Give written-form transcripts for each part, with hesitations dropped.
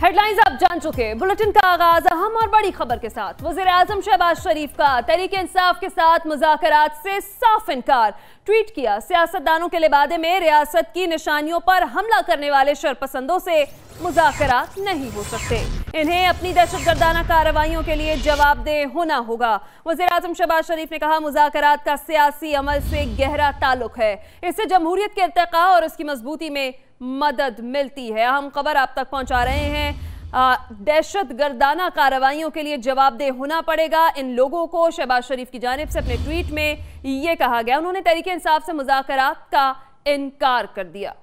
Headlines आप जान चुके। बुलेटिन का आगाज अहम और बड़ी खबर के साथ। वज़ीर-ए-आज़म शहबाज शरीफ का तहरीक इंसाफ के साथ मुज़ाकरात से साफ इनकार। ट्वीट किया, सियासतदानों के लिबादे में रियासत की निशानियों पर हमला करने वाले शरपसंदों से मुज़ाकरात नहीं हो सकते। इन्हें अपनी दहशतगर्दाना कार्रवाइयों के लिए जवाबदेह होना होगा। वज़ीर-ए-आज़म शहबाज शरीफ ने कहा, मुज़ाकरात का सियासी अमल से गहरा ताल्लुक है। इससे जमहूरियत के इर्तिका और उसकी मजबूती में मदद मिलती है। अहम खबर आप तक पहुंचा रहे हैं। दहशत गर्दाना कार्रवाइयों के लिए जवाबदेह होना पड़ेगा इन लोगों को। शहबाज शरीफ की जानिब से अपने ट्वीट में यह कहा गया। उन्होंने तहरीक इंसाफ से मुज़ाकरात का इनकार कर दिया।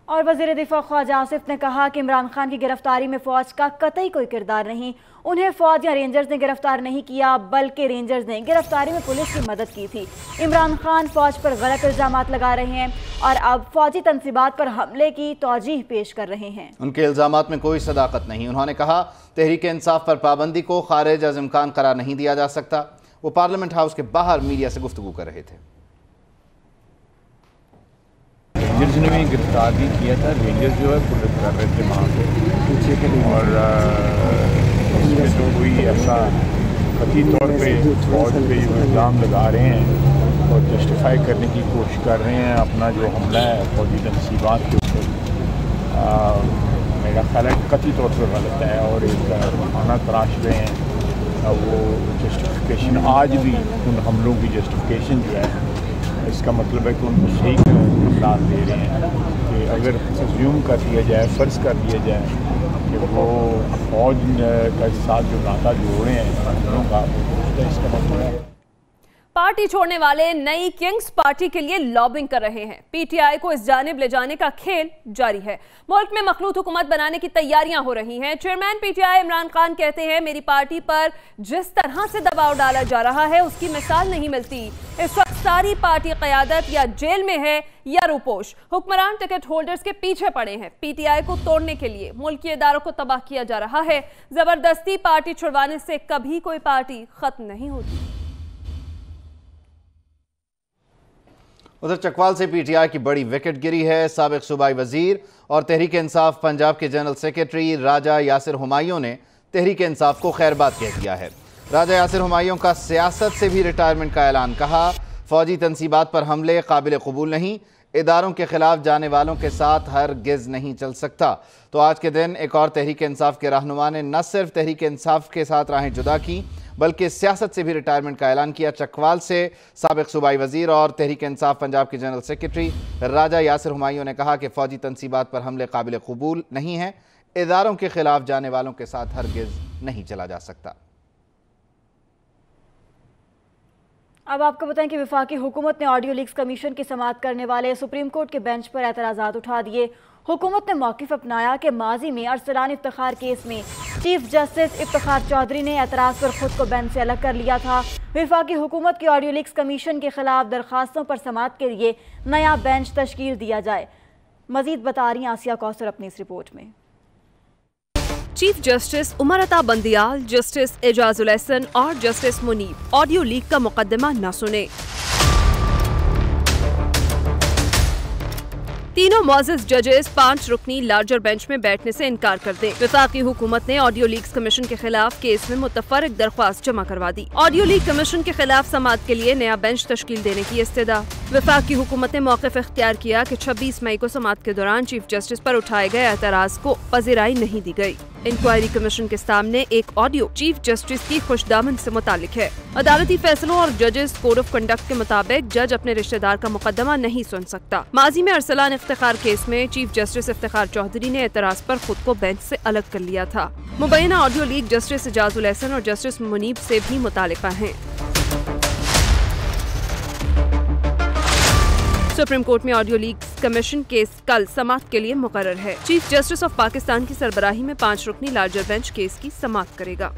और वज़ीर दिफा ख्वाजा आसिफ ने कहा कि इमरान खान की गिरफ्तारी में फ़ौज का कतई कोई किरदार नहीं। उन्हें फ़ौज या रेंजर्स ने गिरफ्तार नहीं किया, बल्कि रेंजर्स ने गिरफ्तारी में पुलिस की मदद की थी। इमरान खान फ़ौज पर गलत इल्ज़ामात लगा रहे हैं और अब फ़ौजी तनसीबात पर हमले की तौजीह पेश कर रहे हैं। उनके इल्ज़ामात में कोई सदाकत नहीं। उन्होंने कहा, तहरीक इंसाफ पर पाबंदी को खारिज अज़ इम्कान करार नहीं दिया जा सकता। वो पार्लियामेंट हाउस के बाहर मीडिया से गुफ्तगू कर रहे थे। रेंजर्स ने भी गिरफ्तार भी किया था। रेंजर्स जो है पुलिस कर रहे थे वहाँ पे, और इसमें तो कोई ऐसा कथित तौर पे फौज पे जो इल्ज़ाम लगा रहे हैं और जस्टिफाई करने की कोशिश कर रहे हैं अपना जो हमला है फौजी तनसीबात के ऊपर, मेरा ख्याल है कथित तौर पर गलत है और एक बहाना तराश रहे हैं। वो जस्टिफिकेशन आज भी उन हमलों की जस्टिफिकेशन जो है, इसका मतलब है कि उनको सही इमदाद दे रहे हैं कि अगर अज्यूम कर दिया जाए, फ़र्ज़ कर दिया जाए कि वो फौज के साथ जो नाता जोड़े हैं हमलों का, इसका मतलब है। पार्टी छोड़ने वाले नई किंग्स पार्टी के लिए लॉबिंग कर रहे हैं। पीटीआई को इस जानिब ले जाने का खेल जारी है। मुल्क में मखलूत हुकूमत बनाने की तैयारियां हो रही हैं। चेयरमैन पीटीआई इमरान खान कहते हैं, मेरी पार्टी पर जिस तरह से दबाव डाला जा रहा है उसकी मिसाल नहीं मिलती। इस वक्त सारी पार्टी क़यादत या जेल में है या रूपोश। हुक्मरान टिकट होल्डर्स के पीछे पड़े हैं। पीटीआई को तोड़ने के लिए मुल्की इदारों को तबाह किया जा रहा है। जबरदस्ती पार्टी छुड़वाने से कभी कोई पार्टी खत्म नहीं होती। उधर चकवाल से पीटीआई की बड़ी विकेट गिरी है। साबिक सूबाई वजीर और तहरीक इंसाफ पंजाब के जनरल सेक्रेटरी राजा यासिर हुमायूं ने तहरीक इंसाफ को खैरबाद कह दिया है। राजा यासिर हुमायूं का सियासत से भी रिटायरमेंट का ऐलान। कहा, फौजी तनसीबात पर हमले काबिल कबूल नहीं। इदारों के खिलाफ जाने वालों के साथ हरगिज़ नहीं चल सकता। तो आज के दिन एक और तहरीक इंसाफ के रहनुमा ने न सिर्फ तहरीक इंसाफ के साथ राहें जुदा की, बल्कि सियासत से भी रिटायरमेंट का ऐलान किया। चकवाल से साबिक सूबाई वजीर और तहरीक इंसाफ पंजाब के जनरल सेक्रेटरी राजा यासिर हुमायूं ने कहा कि फ़ौजी तनसीबात पर हमले काबिल कबूल नहीं है। इदारों के खिलाफ जाने वालों के साथ हरगिज़ नहीं चला जा सकता। अब आपको बताएं कि वफाकी हुकूमत ने ऑडियो लीक्स कमीशन की समाअत करने वाले सुप्रीम कोर्ट के बेंच पर एतराज़ात उठा दिए। हुकूमत ने मौक़िफ़ अपनाया कि माजी में अरसलान इफ्तिखार केस में चीफ जस्टिस इफ्तिखार चौधरी ने एतराज़ पर खुद को बेंच से अलग कर लिया था। वफाकी हुकूमत की ऑडियो लीक्स कमीशन के खिलाफ दरखास्तों पर समाअत के लिए नया बेंच तश्कील दिया जाए। मजीद बता रही आसिया कौसर अपनी इस रिपोर्ट में। Chief justice Umar Ata Bandial, justice Ejazul Ehsan और जस्टिस मुनीब ऑडियो लीक का मुकदमा न सुने। तीनों मुअज़्ज़ज़ जजेस 5 रुकनी लार्जर बेंच में बैठने से इनकार कर दें। वफाकी हुकूमत ने ऑडियो लीक्स कमीशन के खिलाफ केस में मुतफर्रिक दरख्वास्त जमा करवा दी। ऑडियो लीक कमीशन के खिलाफ समाअत के लिए नया बेंच तश्कील देने की इस्तदा। वफाकी हुकूमत ने मौक़िफ़ इख्तियार किया कि 26 मई को समाअत के दौरान चीफ जस्टिस पर उठाए गए एतराज़ को पज़ीराई नहीं दी गई। इंक्वायरी कमीशन के सामने एक ऑडियो चीफ जस्टिस की खुशदामद से मुतालिक है। अदालती फैसलों और जजेस कोड ऑफ कंडक्ट के मुताबिक जज अपने रिश्तेदार का मुकदमा नहीं सुन सकता। माजी में अरसलान इफ्तिखार केस में चीफ जस्टिस इफ्तिखार चौधरी ने एतराज़ पर खुद को बेंच से अलग कर लिया था। मुबैना audio leak justice Ejazul Ehsan और जस्टिस मुनीब से भी मुतालिका है। सुप्रीम कोर्ट में ऑडियो लीक कमीशन केस कल समाअत के लिए मुकर्रर है। चीफ जस्टिस ऑफ पाकिस्तान की सरबराही में 5 रुकनी लार्जर बेंच केस की समाअत करेगा।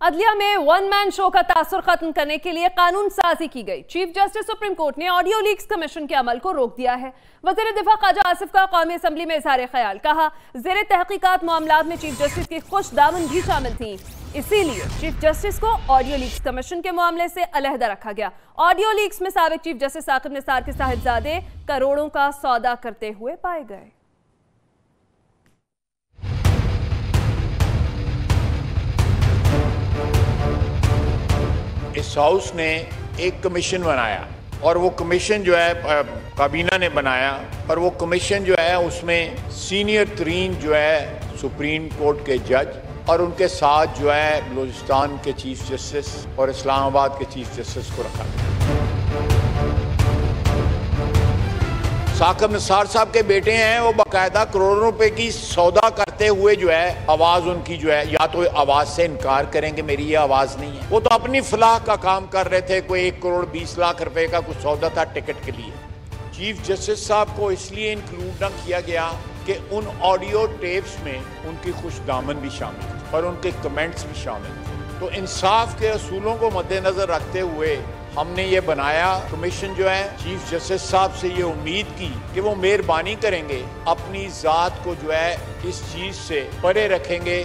अदलिया में वन मैन शो का तासुर खत्म करने के लिए कानून साजी की गई। चीफ जस्टिस सुप्रीम कोर्ट ने ऑडियो लीक्स कमीशन के अमल को रोक दिया है। वज़ीर दिफा ख्वाजा आसिफ का कौमी असम्बली में इज़हार ख्याल, कहा ज़ेरे तहकीकात मामलात में चीफ जस्टिस की खुशदामन भी शामिल थी, इसीलिए चीफ जस्टिस को ऑडियो लीक्स कमीशन के मामले से अलहदा रखा गया। ऑडियो लीक्स में साबिक चीफ जस्टिस साकिब निसार के साहिबजादे करोड़ों का सौदा करते हुए पाए गए। इस हाउस ने एक कमीशन बनाया और वो कमीशन जो है काबीना ने बनाया और वो कमीशन जो है उसमें सीनियर तरीन जो है सुप्रीम कोर्ट के जज और उनके साथ जो है बलूचिस्तान के चीफ जस्टिस और इस्लामाबाद के चीफ जस्टिस को रखा। साकिब निसार साहब के बेटे हैं, वो बाकायदा करोड़ों रुपए की सौदा करते हुए जो है आवाज उनकी जो है, या तो आवाज से इनकार करेंगे मेरी ये आवाज नहीं है, वो तो अपनी फलाह का काम कर रहे थे। कोई 1 करोड़ 20 लाख रुपए का कुछ सौदा था टिकट के लिए। चीफ जस्टिस साहब को इसलिए इंक्लूड न किया गया कि उन ऑडियो टेप्स में उनकी खुशदामन भी शामिल थी और उनके कमेंट्स भी शामिल थे। तो इंसाफ के असूलों को मद्देनजर रखते हुए हमने ये बनाया कमीशन जो है। चीफ जस्टिस साहब से ये उम्मीद की कि वो मेहरबानी करेंगे, अपनी जात को जो है इस चीज से परे रखेंगे।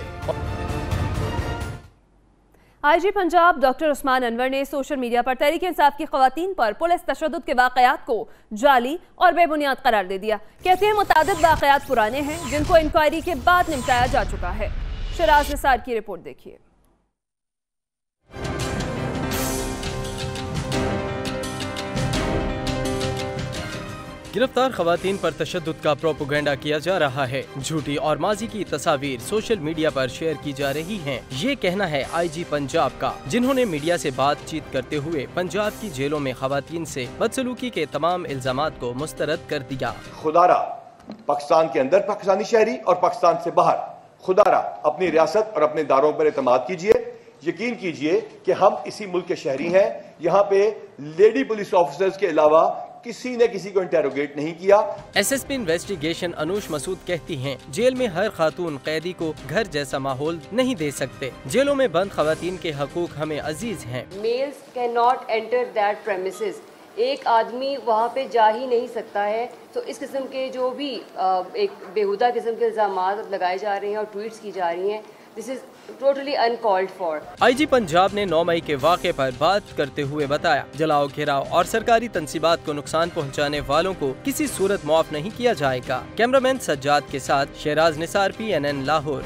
आईजी पंजाब डॉक्टर उस्मान अनवर ने सोशल मीडिया पर तहरीक इंसाफ की खवातीन पर पुलिस तशद्दुद के वाकयात को जाली और बेबुनियाद करार दे दिया। कहते हैं मुतादिद वाकयात पुराने हैं जिनको इंक्वायरी के बाद निपटाया जा चुका है। शराज निसार की रिपोर्ट देखिए। गिरफ्तार खवातीन पर तशद्दुद का प्रोपोगेंडा किया जा रहा है। झूठी और माजी की तस्वीर सोशल मीडिया पर शेयर की जा रही हैं। ये कहना है आईजी पंजाब का, जिन्होंने मीडिया से बातचीत करते हुए पंजाब की जेलों में खवातीन से बदसलूकी के तमाम इल्जामात को मुस्तरद कर दिया। खुदारा पाकिस्तान के अंदर पाकिस्तानी शहरी और पाकिस्तान से बाहर खुदारा अपनी रियासत और अपने इदारों पर एतमाद कीजिए। यकीन कीजिए कि हम इसी मुल्क के शहरी हैं। यहाँ पे लेडी पुलिस ऑफिसर्स के अलावा किसी ने किसी को इंटेरोगेट नहीं किया। एसएसपी इन्वेस्टिगेशन अनुष मसूद कहती हैं, जेल में हर खातून कैदी को घर जैसा माहौल नहीं दे सकते। जेलों में बंद खवातीन के हकूक हमें अजीज हैं। Mails can not enter that premises. एक आदमी वहाँ पे जा ही नहीं सकता है। तो इस किस्म के जो भी एक बेहुदा किस्म के इल्जामात लगाए जा रहे हैं और ट्वीट्स की जा रही हैं, this is totally uncalled for. IG Punjab ने 9 मई के वाक़े पर बात करते हुए बताया, जलाओ घेराव और सरकारी तंसीबात को नुकसान पहुंचाने वालों को किसी सूरत माफ नहीं किया जाएगा। कैमरामैन सज्जाद के साथ शराज निसार, PNN लाहौर।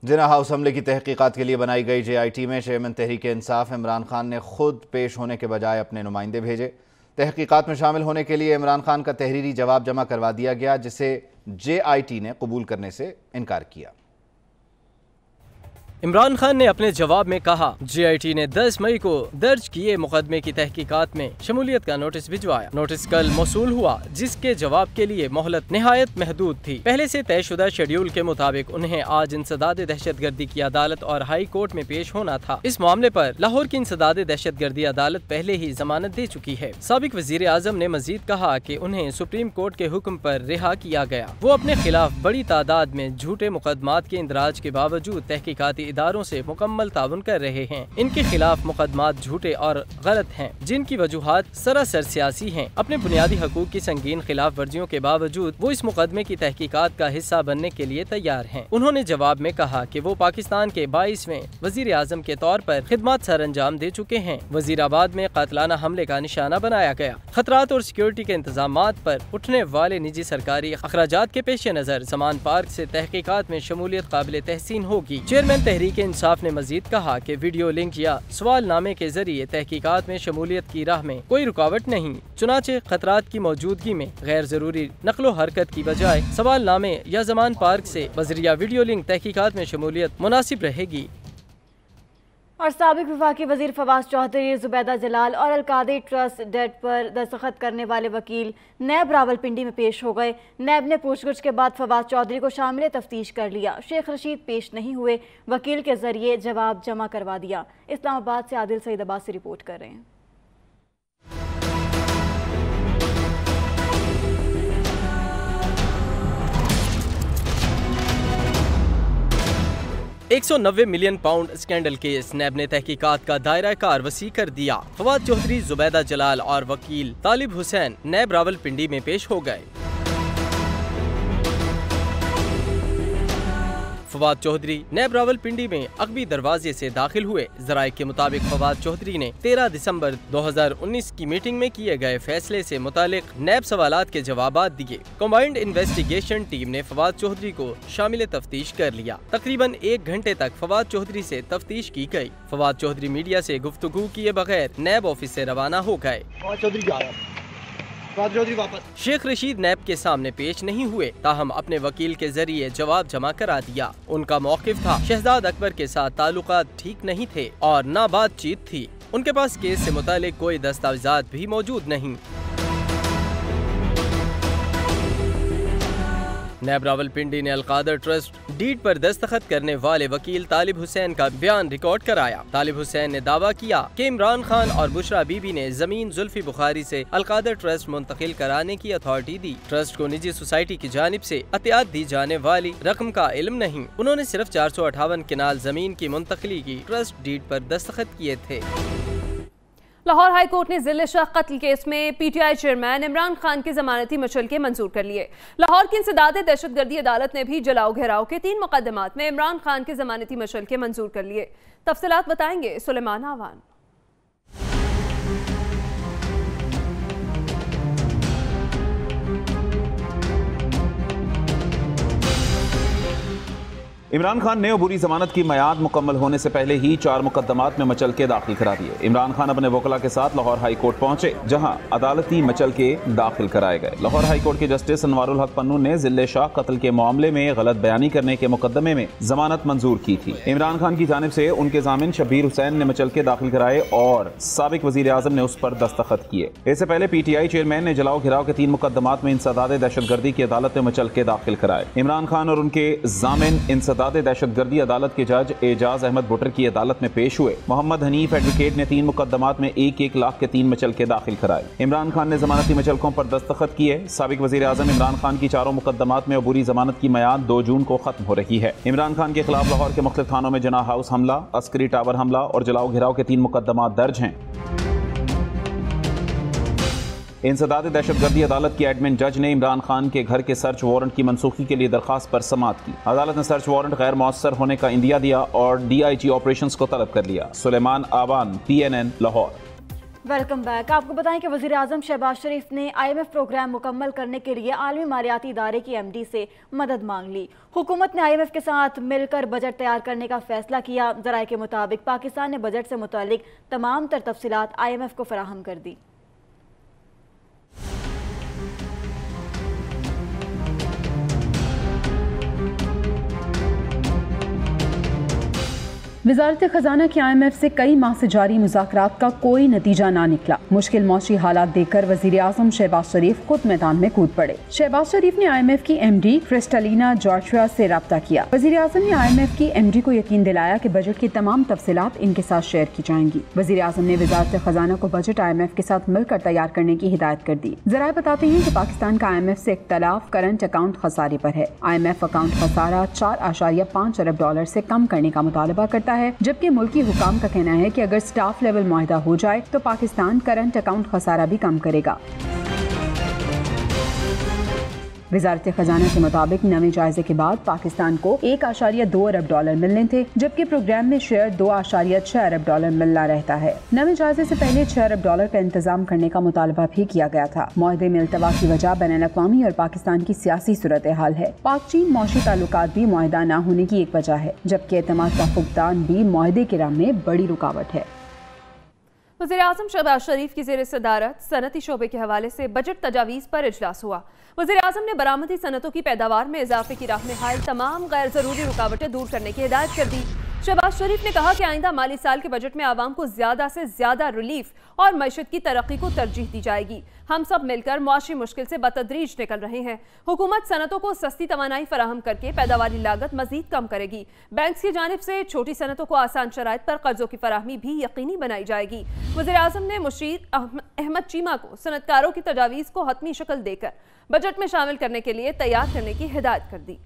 जिन्ना हाउस हमले की तहकीकात के लिए बनाई गई JIT में चेयरमैन तहरीक इंसाफ इमरान खान ने खुद पेश होने के बजाय अपने नुमाइंदे भेजे। तहकीकात में शामिल होने के लिए इमरान खान का तहरीरी जवाब जमा करवा दिया गया, जिसे JIT ने कबूल करने से इनकार किया। इमरान खान ने अपने जवाब में कहा, JIT ने 10 मई को दर्ज किए मुकदमे की तहकीकात में शमूलियत का नोटिस भिजवाया। नोटिस कल मौसूल हुआ, जिसके जवाब के लिए मोहलत निहायत महदूद थी। पहले से तयशुदा शेड्यूल के मुताबिक उन्हें आज इंसदाद दहशतगर्दी की अदालत और हाई कोर्ट में पेश होना था। इस मामले पर लाहौर की इंसदाद दहशतगर्दी अदालत पहले ही जमानत दे चुकी है। साबिक वजीर आजम ने मजीद कहा कि उन्हें सुप्रीम कोर्ट के हुक्म पर रिहा किया गया। वो अपने खिलाफ बड़ी तादाद में झूठे मुकदमात के इंदराज के बावजूद तहकीकाती इदारों से मुकम्मल ताउन कर रहे हैं। इनके खिलाफ मुकदमात झूठे और गलत हैं, जिनकी वजूहात सरासर सियासी हैं। अपने बुनियादी हकूक की संगीन खिलाफ वर्जियों के बावजूद वो इस मुकदमे की तहकीकात का हिस्सा बनने के लिए तैयार हैं। उन्होंने जवाब में कहा कि वो पाकिस्तान के 22वें वजीर आजम के तौर पर खिदमत सर अंजाम दे चुके हैं। वजीराबाद में कातलाना हमले का निशाना बनाया गया। खतरात और सिक्योरिटी के इंतजामात पर उठने वाले निजी सरकारी अखराजात के पेश नजर ज़मान पार्क से तहकीकात में शमूलियत काबिल तहसीन होगी। चेयरमैन तहरीक इंसाफ ने मजीद कहा कि वीडियो लिंक या सवालनामे के जरिए तहकीकात में शमूलियत की राह में कोई रुकावट नहीं। चुनाचे खतरात की मौजूदगी में गैर जरूरी नकलो हरकत की बजाय सवालनामे या ज़मान पार्क से बजरिया वीडियो लिंक तहकीकात में शमूलियत मुनासिब रहेगी। और साबिक वफाकी वजीर फवाद चौधरी, जुबैदा जलाल और अलकादी ट्रस्ट डेट पर दस्तखत करने वाले वकील नैब रावलपिंडी में पेश हो गए। नैब ने पूछगछ के बाद फवाद चौधरी को शामिल तफ्तीश कर लिया। शेख रशीद पेश नहीं हुए, वकील के जरिए जवाब जमा करवा दिया। इस्लामाबाद से आदिल सईद अब्बासी रिपोर्ट कर रहे हैं। 190 मिलियन पाउंड स्कैंडल केस। नैब ने तहकीकात का दायरा कार वसी कर दिया। फवाद चौधरी, जुबैदा जलाल और वकील तालिब हुसैन नैब रावलपिंडी में पेश हो गए। फवाद चौधरी नैब रावलपिंडी में अकबी दरवाजे से दाखिल हुए। जराये के मुताबिक फवाद चौधरी ने 13 दिसंबर 2019 की मीटिंग में किए गए फैसले से मुतालिक नैब सवालात के जवाबात दिए। कंबाइंड इन्वेस्टिगेशन टीम ने फवाद चौधरी को शामिल तफ्तीश कर लिया। तकरीबन 1 घंटे तक फवाद चौधरी से तफ्तीश की गई। फवाद चौधरी मीडिया से गुफ्तगू किए बगैर नैब ऑफिस से रवाना हो गए। शेख रशीद नैब के सामने पेश नहीं हुए, ताहम अपने वकील के जरिए जवाब जमा करा दिया। उनका मौकिफ था शहजाद अकबर के साथ ताल्लुकात ठीक नहीं थे और ना बातचीत थी। उनके पास केस से मुतालिक कोई दस्तावेजात भी मौजूद नहीं। नैब रावलपिंडी ने अलकादर ट्रस्ट डीड पर दस्तखत करने वाले वकील तालिब हुसैन का बयान रिकॉर्ड कराया। तालिब हुसैन ने दावा किया कि इमरान खान और बुशरा बीबी ने जमीन जुल्फी बुखारी से अलकादर ट्रस्ट मुंतकिल कराने की अथॉरिटी दी। ट्रस्ट को निजी सोसाइटी की जानिब से अतियात दी जाने वाली रकम का इल्म नहीं। उन्होंने सिर्फ 458 किनाल जमीन की मुंतकली की ट्रस्ट डीड पर दस्तखत किए थे। लाहौर हाई कोर्ट ने जिले शाह कत्ल केस में पीटीआई चेयरमैन इमरान खान के जमानती मुचलके मंजूर कर लिए। लाहौर की इंसदाद दहशतगर्दी अदालत ने भी जलाओ घेराव के 3 मुकदमात में इमरान खान के जमानती मुचलके मंजूर कर लिए। तफसीलात बताएंगे सुलेमान आवान। इमरान खान ने अबूरी जमानत की मियाद मुकम्मल होने से पहले ही 4 मुकदमात में मचलके दाखिल करा दिए। इमरान खान अपने वकला के साथ लाहौर हाई कोर्ट पहुंचे, जहां अदालती मचलके दाखिल कराए गए। लाहौर हाई कोर्ट के जस्टिस अनवारुल हक पन्नू ने जिले शाह कत्ल के मामले में गलत बयानी करने के मुकदमे में जमानत मंजूर की थी। इमरान खान की जानिब से उनके जामिन शब्बीर हुसैन ने मचलके दाखिल कराए और साबिक वजीर आजम ने उस पर दस्तखत किए। इससे पहले पीटीआई चेयरमैन ने जलाओ घिराव के 3 मुकदमात में इंसदाद दहशतगर्दी की अदालत में मचलके दाखिल कराए। इमरान खान और उनके जामिन इंसदाद दहशतगर्दी अदालत के जज एजाज अहमद बुटर की अदालत में पेश हुए। मोहम्मद हनीफ एडवोकेट ने 3 मुकदमात में 1-1 लाख के 3 मचलके दाखिल कराए। इमरान खान ने जमानती मचलकों पर दस्तखत किए। साबिक वजीर आजम इमरान खान की 4 मुकदमात में अबूरी जमानत की मियाद 2 जून को खत्म हो रही है। इमरान खान के खिलाफ लाहौर के मुख्तलिफ थानों में जना हाउस हमला, अस्करी टावर हमला और जलाओ घिराव के 3 मुकदमात दर्ज हैं। इंसदाद दहशतगर्दी अदालत की एडमिन जज ने इमरान खान के घर के सर्च वारंट की मनसूखी के लिए दरखास्त पर समाअत की। अदालत ने सर्च वारंट गैर मौसर होने का इंदिया दिया और DIG ऑपरेशंस को तलब कर लिया। Suleman Awan, PNN Lahore. Welcome back. आपको बताएं कि वज़ीर आज़म शहबाज शरीफ ने IMF प्रोग्राम मुकम्मल करने के लिए आलमी मालियाती इदारे की MD से मदद मांग ली। हुकूमत ने IMF के साथ मिलकर बजट तैयार करने का फैसला किया। ज़राए के मुताबिक पाकिस्तान ने बजट से मुतालिक तमाम तर तफसीलात IMF को फराहम कर दी। वज़ारत ख़जाना की IMF से कई माह से जारी मुज़ाकरात का कोई नतीजा ना निकला। मुश्किल मौशी हालात देखकर वज़ीर आज़म शहबाज शरीफ खुद मैदान में कूद पड़े। शहबाज शरीफ ने IMF की MD क्रिस्टलिना जॉर्जिया से रब्ता किया। वज़ीर आज़म ने IMF की MD को यकीन दिलाया कि बजट की तमाम तफसीलात इनके साथ शेयर की जाएंगी। वज़ीर आज़म ने वज़ारत ख़जाना को बजट IMF के साथ मिलकर तैयार करने की हिदायत कर दी। ज़राए बताते हैं कि पाकिस्तान का IMF से इख्तलाफ करंट अकाउंट खसारे पर है। IMF अकाउंट खसारा $4.5 अरब से कम करने का मुतालबा करता है, जबकि मुल्की हुकाम का कहना है कि अगर स्टाफ लेवल मुआहदा हो जाए तो पाकिस्तान करंट अकाउंट खसारा भी कम करेगा। वज़ारत ख़जाना के मुताबिक नए जायजे के बाद पाकिस्तान को $1.2 अरब मिलने थे, जबकि प्रोग्राम में शेयर $2.6 अरब मिलना रहता है। नए जायजे से पहले $6 अरब का इंतजाम करने का मुतालबा भी किया गया था। मुआहदे में इल्तवा की वजह बैनुल-अक़वामी और पाकिस्तान की सियासी सूरत हाल है। पाक चीन मौशी ताल्लुकात भी मुआहदा न होने की एक वजह है, जबकि एतमाद का फुकदान भी मुआहदे के राह में बड़ी रुकावट है। वज़ीर आज़म शहबाज शरीफ की ज़ेर सदारत सनती शोबे के हवाले से बजट तजावीज़ पर इजलास हुआ। वज़ीर आज़म ने बरामदी सनतों की पैदावार में इजाफे की राह में हाल तमाम गैर ज़रूरी रुकावटें दूर करने की हिदायत कर दी। शहबाज शरीफ ने कहा कि आइंदा माली साल के बजट में आवाम को ज़्यादा से ज़्यादा रिलीफ और मईशत की तरक्की को तरजीह दी जाएगी। हम सब मिलकर मुआशी मुश्किल से बतदरीज निकल रहे हैं। हुकूमत सनतों को सस्ती तवानाई फराहम करके पैदावारी लागत मजीद कम करेगी। बैंक की जानिब से छोटी सनतों को आसान शराइत पर कर्जों की फराहमी भी यकीनी बनाई जाएगी। वज़ीर आज़म ने मुशीर अहमद चीमा को सनतकारों की तजावीज़ को हतमी शक्ल देकर बजट में शामिल करने के लिए तैयार करने की हिदायत कर दी।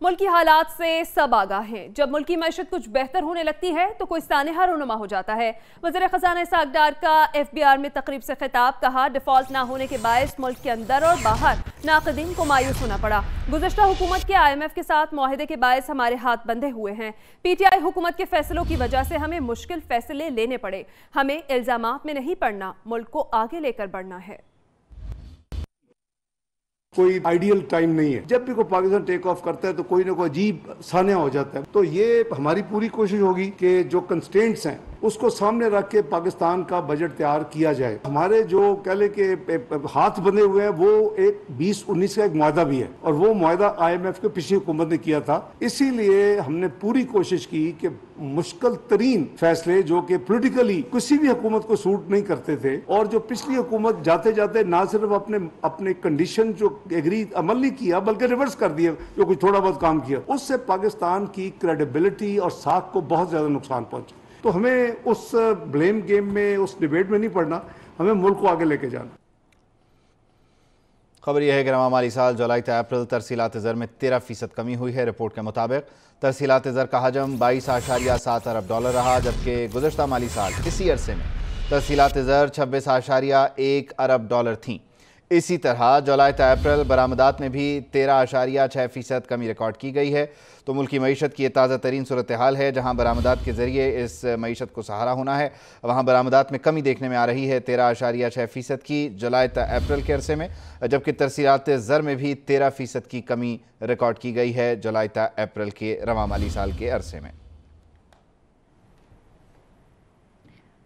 मुल्क की हालात से सब आगाह हैं। जब मुल्क की मैशत कुछ बेहतर होने लगती है तो कोई सानेहा रूनुमा हो जाता है। वज़ीर ख़ज़ाना इस्हाक़ डार का FBR में तकरीब से खिताब। कहा, डिफ़ॉल्ट ना होने के बायस मुल्क के अंदर और बाहर नाक़दीन को मायूस होना पड़ा। गुज़श्ता हुकूमत के IMF के साथ मुआहदे के बायस हमारे हाथ बंधे हुए हैं। PTI हुकूमत के फैसलों की वजह से हमें मुश्किल फैसले लेने पड़े। हमें इल्ज़ामात में नहीं पड़ना, मुल्क को आगे लेकर बढ़ना है। कोई आइडियल टाइम नहीं है। जब भी कोई पाकिस्तान टेक ऑफ करता है तो कोई ना कोई अजीब सान्या हो जाता है। तो ये हमारी पूरी कोशिश होगी कि जो कंस्ट्रेंट्स हैं उसको सामने रख के पाकिस्तान का बजट तैयार किया जाए। हमारे जो कह ले के हाथ बंधे हुए हैं वो एक 2019 का एक मुआहदा भी है और वो मुआहदा IMF के पिछली हुकूमत ने किया था। इसीलिए हमने पूरी कोशिश की कि मुश्किल तरीन फैसले जो कि पोलिटिकली किसी भी हुकूमत को सूट नहीं करते थे और जो पिछली हुकूमत जाते जाते ना सिर्फ अपने कंडीशन जो एग्री अमल नहीं किया बल्कि रिवर्स कर दिया, जो कुछ थोड़ा बहुत काम किया, उससे पाकिस्तान की क्रेडिबिलिटी और साख को बहुत ज्यादा नुकसान पहुंचा। तो हमें उस ब्लेम गेम में, उस डिबेट में नहीं पड़ना, हमें मुल्क को आगे लेके जाना। खबर यह है कि रवा माली साल जुलाई से अप्रैल तरसीलात ज़र में 13% कमी हुई है। रिपोर्ट के मुताबिक तरसीलात ज़र का हजम 22.7 अरब डॉलर रहा, जबकि गुज़श्ता माली साल इसी अरसे में तरसीलात ज़र 26.1 अरब डॉलर थीं। इसी तरह जुलाई से अप्रैल बरामदात में भी 13.6% कमी रिकॉर्ड की गई है। तो मुल्क की मईशत की ताज़ा तरीन सूरत हाल है। जहाँ बरामदात के ज़रिए इस मईशत को सहारा होना है, वहाँ बरामदात में कमी देखने में आ रही है 13.6% की जुलाई से अप्रैल के अरसे में, जबकि तरसीलात ज़र में भी 13% की कमी रिकॉर्ड की गई है जुलाई से अप्रैल के रवा माली साल के अरसे में।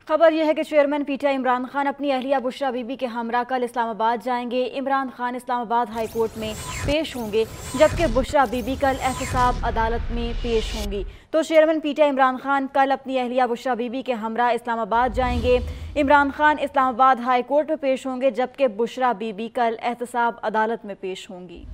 खबर यह है कि चेयरमैन PTI इमरान खान अपनी अहलिया बुशरा बीबी के हमरा कल इस्लामाबाद जाएंगे। इमरान खान इस्लामाबाद हाई कोर्ट में पेश होंगे, जबकि बुशरा बीबी कल एहतसाब अदालत में पेश होंगी। तो चेयरमैन PTI इमरान खान कल अपनी अहलिया बुशरा बीबी के हमरा इस्लामाबाद जाएंगे। इमरान खान इस्लामाबाद हाई कोर्ट में पेश होंगे, जबकि बुशरा बीबी कल एहतसाब अदालत में पेश होंगी।